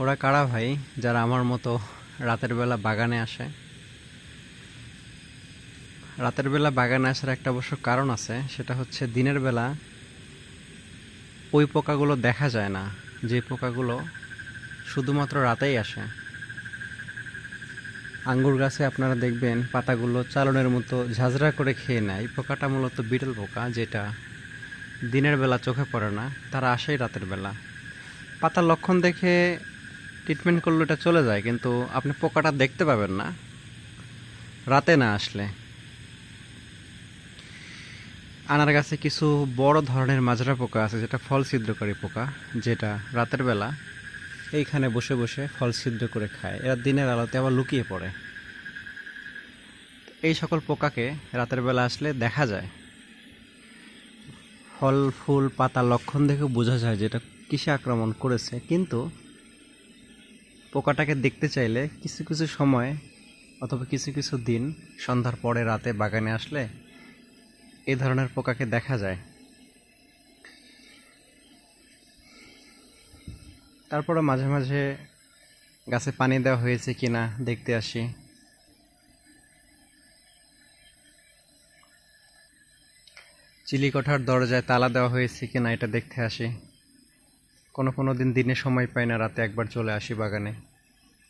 ওরা কারা ভাই যারা আমার মতো রাতের বেলা বাগানে আসে? রাতের বেলা বাগানে আসার একটা অবশ্য কারণ আছে, সেটা হচ্ছে দিনের বেলা ওই পোকাগুলো দেখা যায় না, যে পোকাগুলো শুধুমাত্র রাতেই আসে। আঙ্গুর গাছে আপনারা দেখবেন পাতাগুলো চালনের মতো ঝাঁঝরা করে খেয়ে নেয়। এই পোকাটা মূলত বিটল পোকা, যেটা দিনের বেলা চোখে পড়ে না, তারা আসেই রাতের বেলা। পাতার লক্ষণ দেখে ট্রিটমেন্ট করলে এটা চলে যায়, কিন্তু আপনি পোকাটা দেখতে পাবেন না রাতে না আসলে। আনার গাছে কিছু বড় ধরনের মাজরা পোকা আছে, যেটা ফল ছিদ্রকারী পোকা, যেটা রাতের বেলা এইখানে বসে বসে ফল ছিদ্র করে খায়। এরা দিনের আলোতে আবার লুকিয়ে পড়ে। এই সকল পোকাকে রাতের বেলা আসলে দেখা যায়। ফল ফুল পাতা লক্ষণ দেখে বোঝা যায় যেটা কিসে আক্রমণ করেছে, কিন্তু পোকাটাকে দেখতে চাইলে কিছু কিছু সময় অথবা কিছু কিছু দিন সন্ধ্যার পরে রাতে বাগানে আসলে এই ধরনের পোকাকে দেখা যায়। তারপরে মাঝে মাঝে গাছে পানি দেওয়া হয়েছে কিনা দেখতে আসি। চিলেকোঠার দরজায় তালা দেওয়া হয়েছে কিনা এটা দেখতে আসি। কোনো কোনো দিন দিনে সময় পাই না, রাতে একবার চলে আসি বাগানে।